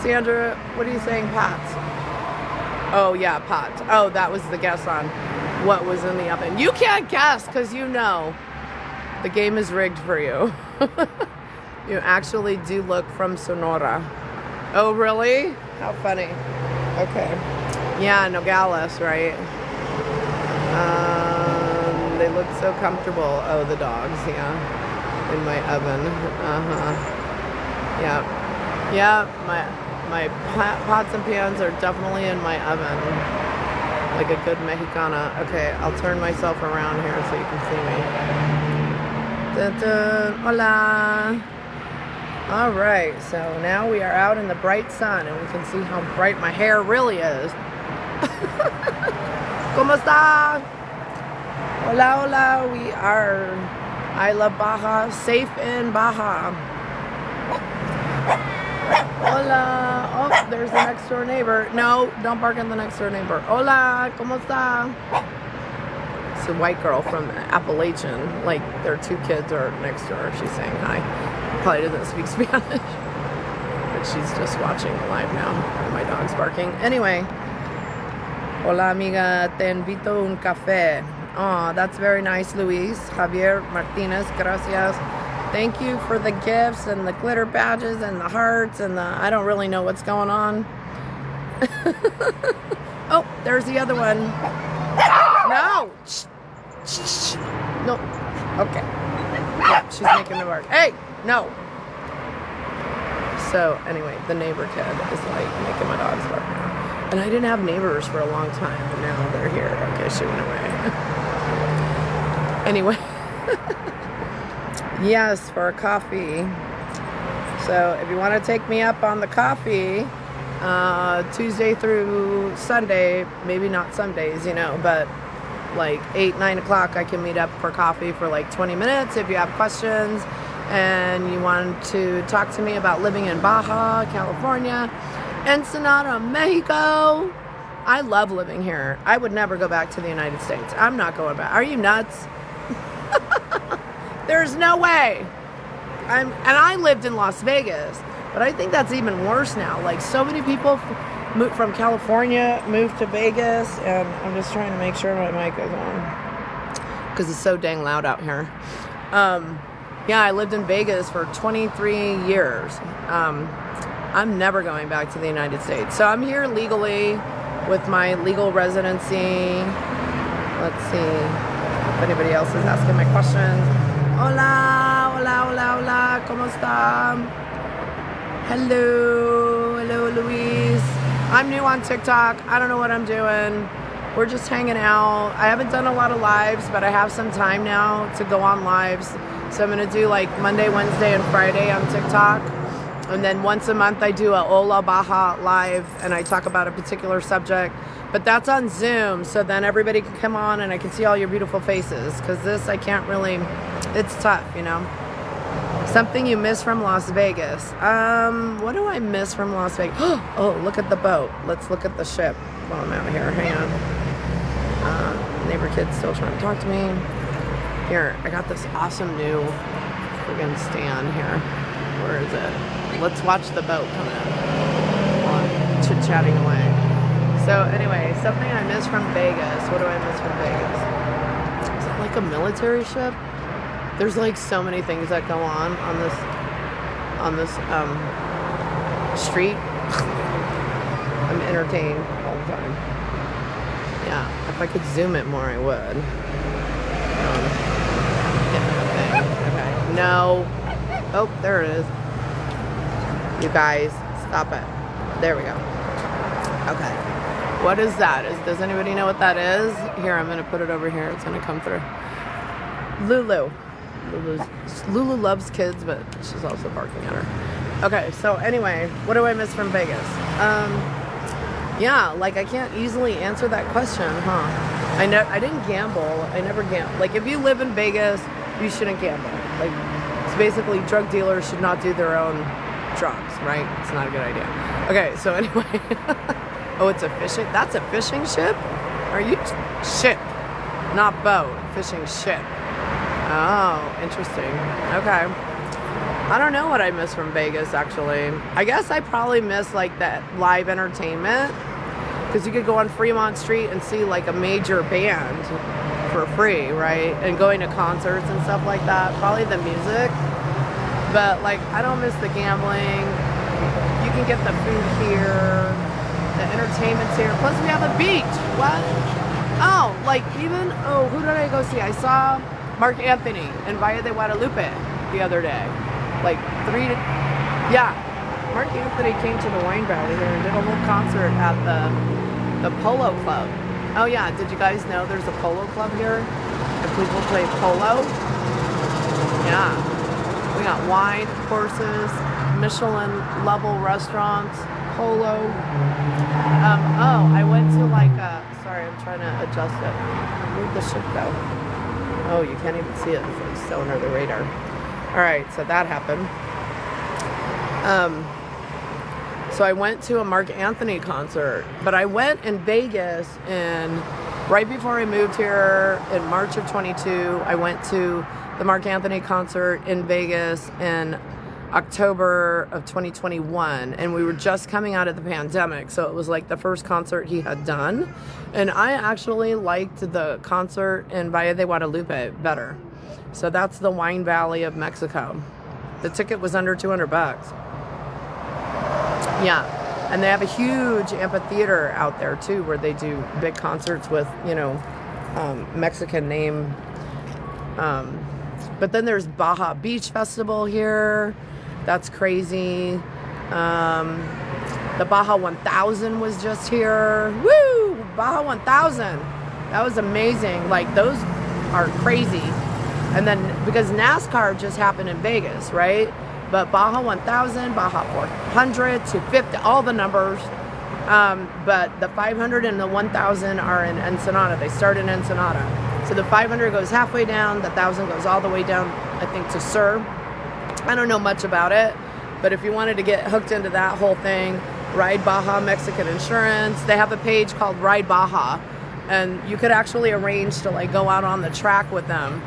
Sandra, what are you saying, pots? Oh, yeah, pots. Oh, that was the guess on what was in the oven. You can't guess because you know the game is rigged for you. You actually do look from Sonora. Oh, really? How funny. Okay. Yeah, Nogales, right? They look so comfortable. Oh, the dogs, yeah. In my oven. Yeah. Yeah, my pots and pans are definitely in my oven. Like a good Mexicana. Okay, I'll turn myself around here so you can see me. Dun, dun. Hola. All right, so now we are out in the bright sun and we can see how bright my hair really is. ¿Cómo está? Hola, hola. We are I love Baja, safe in Baja. Hola. Oh, there's the next door neighbor. No, don't bark at the next door neighbor. Hola, ¿cómo está? It's a white girl from Appalachian. Like, their two kids are next door. She's saying hi. Probably doesn't speak Spanish. But she's just watching live now. My dog's barking. Anyway. Hola, amiga. Te invito un café. Oh, that's very nice, Luis. Javier Martinez, gracias. Thank you for the gifts and the glitter badges and the hearts and the... I don't really know what's going on. Oh, there's the other one. No! No. Okay. Yeah, she's making the work. Hey! No! So, anyway, the neighbor kid is like making my dogs bark now. And I didn't have neighbors for a long time, and now they're here. Okay, she went away. Anyway. Yes, for a coffee. So if you want to take me up on the coffee, Tuesday through Sunday, maybe not Sundays, but like 8, 9 o'clock, I can meet up for coffee for like 20 minutes if you have questions and you want to talk to me about living in Baja, California, Ensenada, Mexico. I love living here. I would never go back to the United States. I'm not going back. Are you nuts? There's no way. And I lived in Las Vegas, but I think that's even worse now. Like, so many people from California moved to Vegas, and I'm just trying to make sure my mic is on because it's so dang loud out here. Yeah, I lived in Vegas for 23 years. I'm never going back to the United States. So I'm here legally with my legal residency. Let's see if anybody else is asking my questions. Hola, hola, hola, hola, ¿cómo está? Hello, hello, Luis. I'm new on TikTok. I don't know what I'm doing. We're just hanging out. I haven't done a lot of lives, but I have some time now to go on lives. So I'm going to do like Monday, Wednesday, and Friday on TikTok. And then once a month I do a Hola Baja live and I talk about a particular subject. But that's on Zoom, so then everybody can come on and I can see all your beautiful faces. Because this, I can't really, it's tough, Something you miss from Las Vegas. What do I miss from Las Vegas? Oh, look at the boat. Let's look at the ship while I'm out here. Hang on. Neighbor kid's still trying to talk to me. Here, I got this awesome new friggin' stand here. Where is it? Let's watch the boat come in while I'm chit-chatting away. So anyway, something I miss from Vegas. What do I miss from Vegas? Is it like a military ship? There's like so many things that go on this street. I'm entertained all the time. Yeah, if I could zoom it more, I would. Okay, no. Oh, there it is. You guys, stop it. There we go. Okay. What is that? Does anybody know what that is? Here, I'm going to put it over here. It's going to come through. Lulu. Lulu loves kids, but she's also barking at her. Okay, so anyway, what do I miss from Vegas? Yeah, like I can't easily answer that question, huh? I didn't gamble. I never gamble. Like if you live in Vegas, you shouldn't gamble. Like it's basically drug dealers should not do their own drugs, right? It's not a good idea. Okay, so anyway. Oh, it's a fishing. That's a fishing ship? Are you ship? Not boat. Fishing ship. Oh, interesting. Okay. I don't know what I miss from Vegas, actually. I guess I probably miss, like, that live entertainment. Because you could go on Fremont Street and see, like, a major band for free, right? And going to concerts and stuff like that. Probably the music. But, like, I don't miss the gambling. You can get the food here. The entertainment's here. Plus, we have a beach. What? Oh, like, even... Oh, who did I go see? I saw Mark Anthony in Valle de Guadalupe the other day. Like yeah, Mark Anthony came to the Wine Valley here and did a whole concert at the Polo Club. Oh yeah, did you guys know there's a Polo Club here? And people play polo? Yeah. We got wine, horses, Michelin level restaurants, polo. Oh, I went to like sorry, I'm trying to adjust it. Where'd the ship go? Oh, you can't even see it. It's like so under the radar. All right, so that happened. So I went to a Mark Anthony concert, but I went in Vegas, and right before I moved here in March of 22, I went to the Mark Anthony concert in Vegas in October of 2021, and we were just coming out of the pandemic, so it was like the first concert he had done, and I actually liked the concert in Valle de Guadalupe better. So that's the Wine Valley of Mexico. The ticket was under $200. Yeah. And they have a huge amphitheater out there too, where they do big concerts with, Mexican name. But then there's Baja Beach Festival here. That's crazy. The Baja 1000 was just here. Woo! Baja 1000. That was amazing. Like, those are crazy. And then, because NASCAR just happened in Vegas, right? But Baja 1000, Baja 400, 250, all the numbers. But the 500 and the 1000 are in Ensenada. They start in Ensenada. So the 500 goes halfway down, the 1000 goes all the way down, I think, to Sur. I don't know much about it, but if you wanted to get hooked into that whole thing, Ride Baja Mexican Insurance. They have a page called Ride Baja, and you could actually arrange to like go out on the track with them.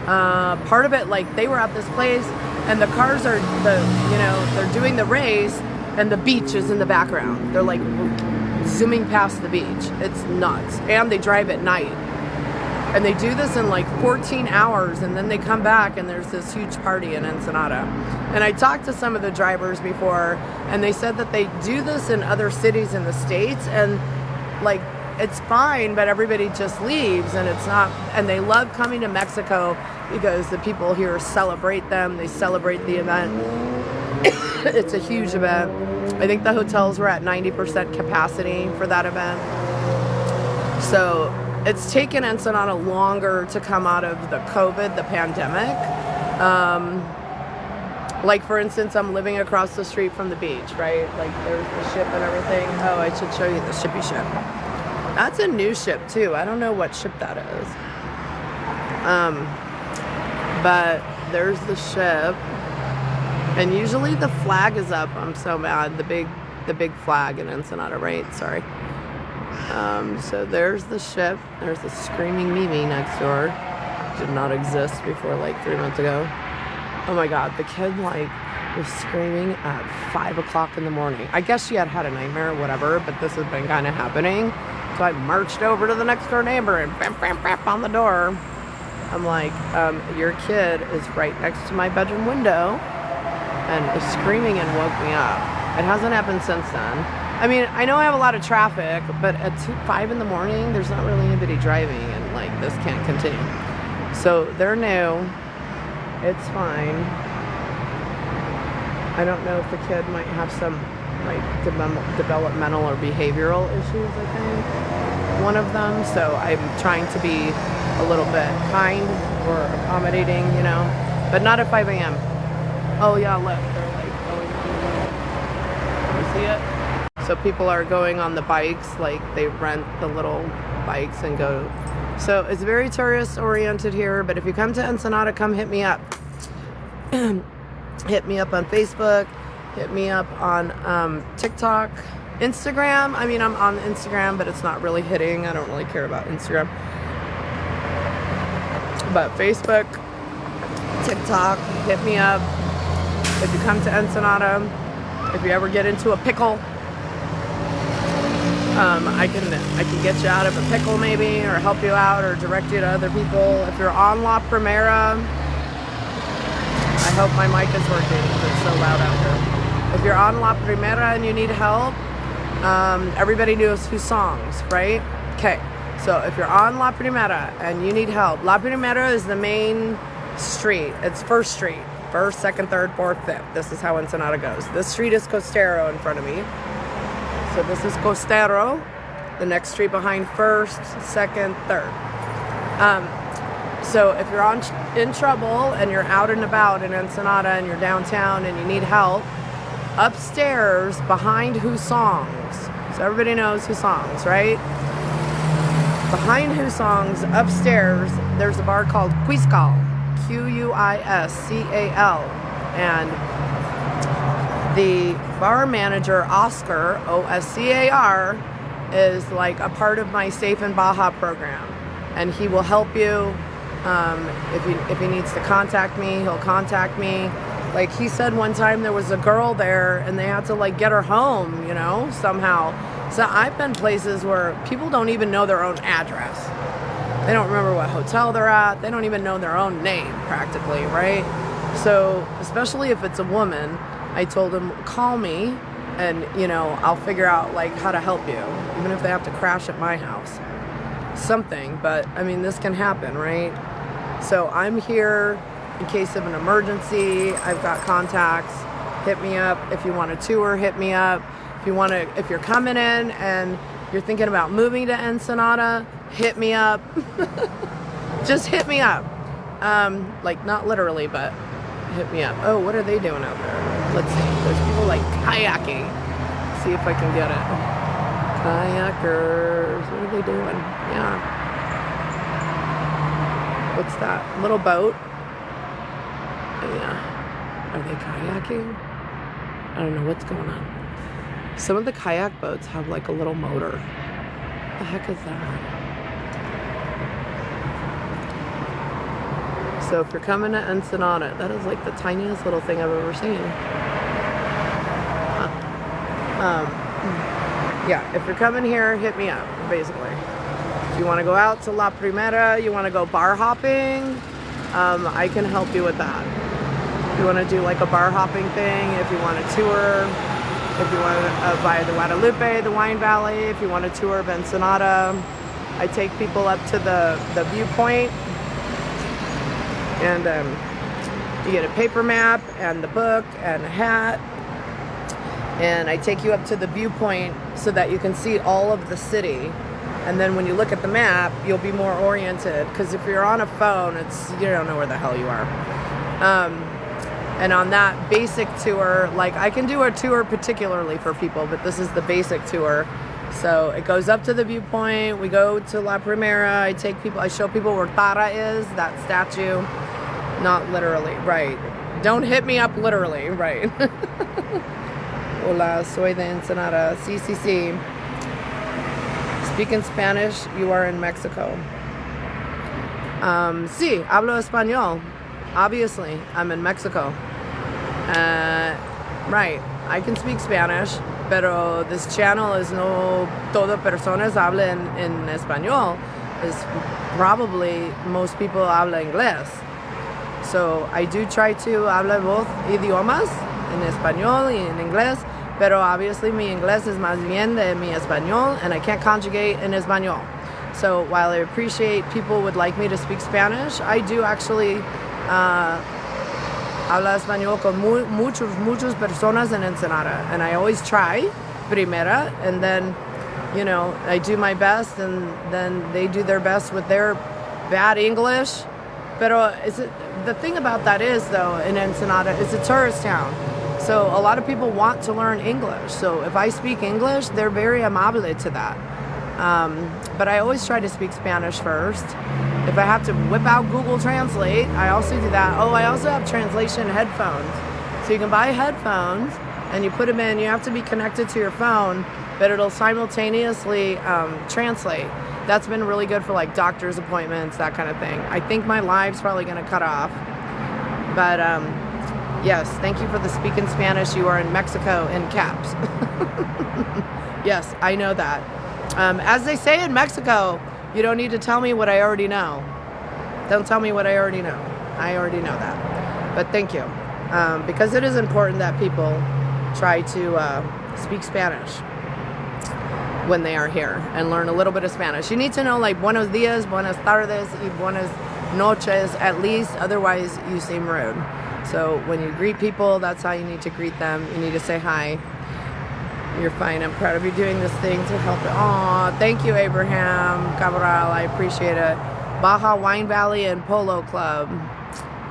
Part of it, like, they were at this place and the cars are they're doing the race and the beach is in the background. They're like zooming past the beach. It's nuts. And they drive at night. And they do this in like 14 hours, and then they come back and there's this huge party in Ensenada. And I talked to some of the drivers before, and they said that they do this in other cities in the States, and like, it's fine, but everybody just leaves, and it's not, and they love coming to Mexico because the people here celebrate them. They celebrate the event. It's a huge event. I think the hotels were at 90% capacity for that event. So it's taken Ensenada longer to come out of the COVID, the pandemic. Like, for instance, I'm living across the street from the beach, right? Like, there's the ship and everything. Oh, I should show you the shippy ship. That's a new ship, too. I don't know what ship that is. But there's the ship. And usually the flag is up. I'm so mad. The big flag in Ensenada, right? Sorry. So there's the ship. There's the Screaming Mimi next door. Did not exist before like 3 months ago. Oh my God, the kid like was screaming at 5 o'clock in the morning. I guess she had a nightmare or whatever, but this has been kind of happening. So I marched over to the next door neighbor and bam, bam, bam on the door. I'm like, your kid is right next to my bedroom window and is screaming and woke me up. It hasn't happened since then. I mean, I know I have a lot of traffic, but at 5 in the morning, there's not really anybody driving, and like, this can't continue. So they're new. It's fine. I don't know if the kid might have some like developmental or behavioral issues, I think. One of them. So I'm trying to be a little bit kind or accommodating, but not at 5 a.m. Oh yeah, look, they're like going on. You see it? So people are going on the bikes, like they rent the little bikes and go. So it's very tourist oriented here, but if you come to Ensenada, come hit me up. Hit me up on Facebook, hit me up on TikTok, Instagram. I mean, I'm on Instagram, but it's not really hitting. I don't really care about Instagram. But Facebook, TikTok, hit me up. If you come to Ensenada, if you ever get into a pickle, I can get you out of a pickle maybe, or help you out, or direct you to other people. If you're on La Primera, I hope my mic is working because it's so loud out here. If you're on La Primera and you need help, everybody knows whose songs, right? Okay, so if you're on La Primera and you need help, La Primera is the main street. It's First Street. First, second, third, fourth, fifth. This is how Ensenada goes. This street is Costero in front of me. So this is Costero, the next street behind First, second, third. So if you're in trouble and you're out and about in Ensenada and you're downtown and you need help, upstairs behind Who Songs, so everybody knows Who Songs, right? Behind Who Songs, upstairs, there's a bar called Quiscal, Quiscal, and the bar manager, Oscar, Oscar, is like a part of my Safe in Baja program, and he will help you. If he needs to contact me, he'll contact me. Like he said one time there was a girl there and they had to like get her home, you know, somehow. So I've been places where people don't even know their own address. They don't remember what hotel they're at. They don't even know their own name practically, right? So especially if it's a woman, I told them, call me and, you know, I'll figure out like how to help you, even if they have to crash at my house. Something, but I mean, this can happen, right? So I'm here in case of an emergency. I've got contacts. Hit me up. If you want a tour, hit me up. If you're coming in and you're thinking about moving to Ensenada, hit me up. Just hit me up. Like not literally, but hit me up. Oh, what are they doing out there? Let's see. There's people like kayaking. See if I can get it. Kayakers. What are they doing? Yeah. What's that? Little boat? Yeah. Are they kayaking? I don't know what's going on. Some of the kayak boats have like a little motor. What the heck is that? So if you're coming to Ensenada, that is like the tiniest little thing I've ever seen. Yeah, if you're coming here, hit me up, basically. If you want to go out to La Primera, you want to go bar hopping, I can help you with that. If you want to do like a bar hopping thing, if you want a tour, if you want to via the Guadalupe, the Wine Valley, if you want a tour of Ensenada, I take people up to the viewpoint, and you get a paper map and the book and a hat, and I take you up to the viewpoint so that you can see all of the city. And then when you look at the map, you'll be more oriented, because if you're on a phone, you don't know where the hell you are. And on that basic tour, like I can do a tour particularly for people, but this is the basic tour. So it goes up to the viewpoint, we go to La Primera, I show people where Tara is, that statue. Not literally, right. Don't hit me up literally, right. Hola, soy de Ensenada. Sí. Speaking Spanish, you are in Mexico. Sí, hablo español. Obviously, I'm in Mexico. Right, I can speak Spanish, pero this channel is no todo personas hablan en español. Is probably most people habla inglés. So I do try to hablar both idiomas, en español y en inglés, pero obviously mi inglés es más bien de mi español, and I can't conjugate in español. So while I appreciate people would like me to speak Spanish, I do actually habla español con muchas personas en Ensenada, and I always try primera, and then, you know, I do my best, and then they do their best with their bad English. Pero the thing about that is, though, in Ensenada, it's a tourist town. So a lot of people want to learn English. So if I speak English, they're very amable to that. But I always try to speak Spanish first. If I have to whip out Google Translate, I also do that. Oh, I also have translation headphones. So you can buy headphones and you put them in. You have to be connected to your phone, but it'll simultaneously translate. That's been really good for like doctor's appointments, that kind of thing. I think my live's probably going to cut off. But yes, thank you for the speak in Spanish. You are in Mexico in caps. Yes, I know that. As they say in Mexico, you don't need to tell me what I already know. Don't tell me what I already know. I already know that. But thank you. Because it is important that people try to speak Spanish when they are here and learn a little bit of Spanish. You need to know like buenos dias, buenas tardes, y buenas noches at least. Otherwise, you seem rude. So when you greet people, that's how you need to greet them. You need to say hi. You're fine. I'm proud of you doing this thing to help. Aw, thank you, Abraham Cabral. I appreciate it. Baja Wine Valley and Polo Club.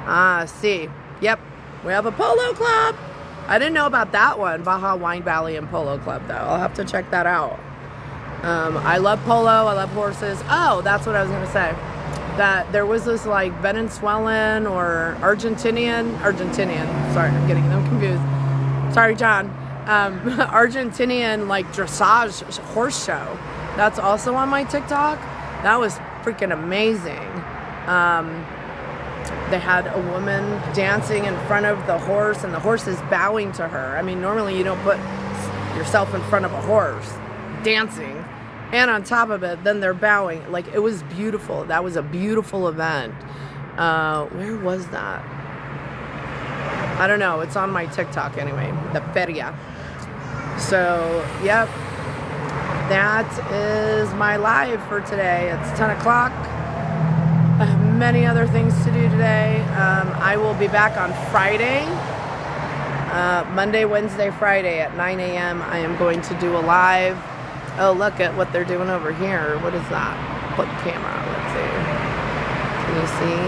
Ah, see. Yep. We have a polo club. I didn't know about that one. Baja Wine Valley and Polo Club, though. I'll have to check that out. I love polo. I love horses. Oh, that's what I was going to say. That there was this like Venezuelan or Argentinian. Sorry, I'm getting them confused. Sorry, John. Argentinian like dressage horse show. That's also on my TikTok. That was freaking amazing. They had a woman dancing in front of the horse and the horse is bowing to her. I mean, normally you don't put yourself in front of a horse dancing. And on top of it, then they're bowing. Like, it was beautiful. That was a beautiful event. Where was that? I don't know. It's on my TikTok anyway. The feria. So, yep. That is my live for today. It's 10 o'clock. I have many other things to do today. I will be back on Friday. Monday, Wednesday, Friday at 9 a.m. I am going to do a live. Oh, look at what they're doing over here. What is that? Put camera. Let's see. Can you see?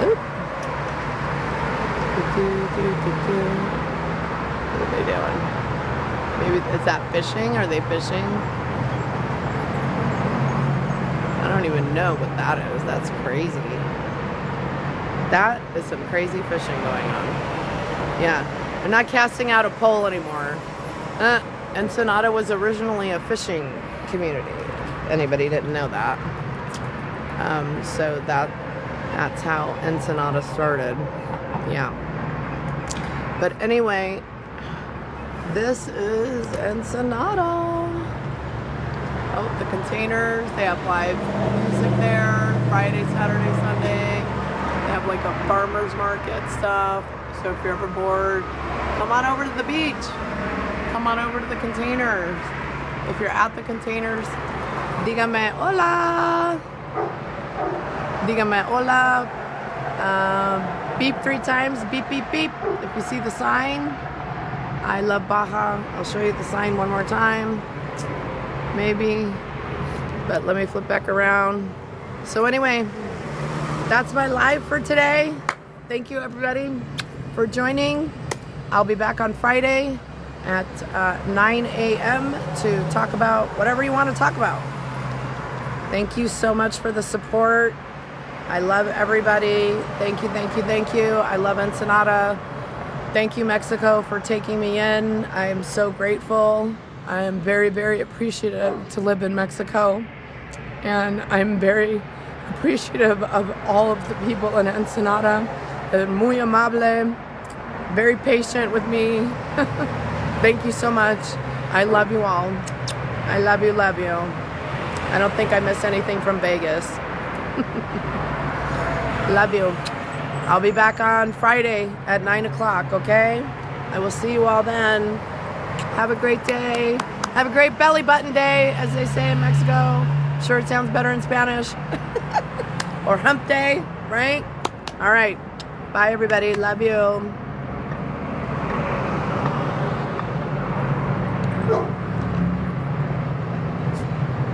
Oop. What are they doing? Maybe, is that fishing? Are they fishing? I don't even know what that is. That's crazy. That is some crazy fishing going on. Yeah. They're not casting out a pole anymore. Ensenada was originally a fishing community. If anybody didn't know that. So that's how Ensenada started. Yeah. But anyway, this is Ensenada. Oh, the containers. They have live music there. Friday, Saturday, Sunday. They have like a farmer's market stuff. So if you're ever bored, come on over to the beach. Come on over to the containers. If you're at the containers, dígame hola. Dígame hola. Beep 3 times. Beep, beep, beep. If you see the sign, I love Baja. I'll show you the sign one more time. Maybe. But let me flip back around. So anyway, that's my live for today. Thank you, everybody, for joining. I'll be back on Friday at 9 a.m. to talk about whatever you want to talk about. Thank you so much for the support. I love everybody. Thank you, thank you, thank you. I love Ensenada. Thank you, Mexico, for taking me in. I am so grateful. I am very, very appreciative to live in Mexico. And I'm very appreciative of all of the people in Ensenada. They're muy amable, very patient with me. Thank you so much. I love you all. I love you, love you. I don't think I miss anything from Vegas. Love you. I'll be back on Friday at 9 o'clock, okay? I will see you all then. Have a great day. Have a great belly button day, as they say in Mexico. Sure, it sounds better in Spanish. Or hump day, right? All right. Bye, everybody. Love you.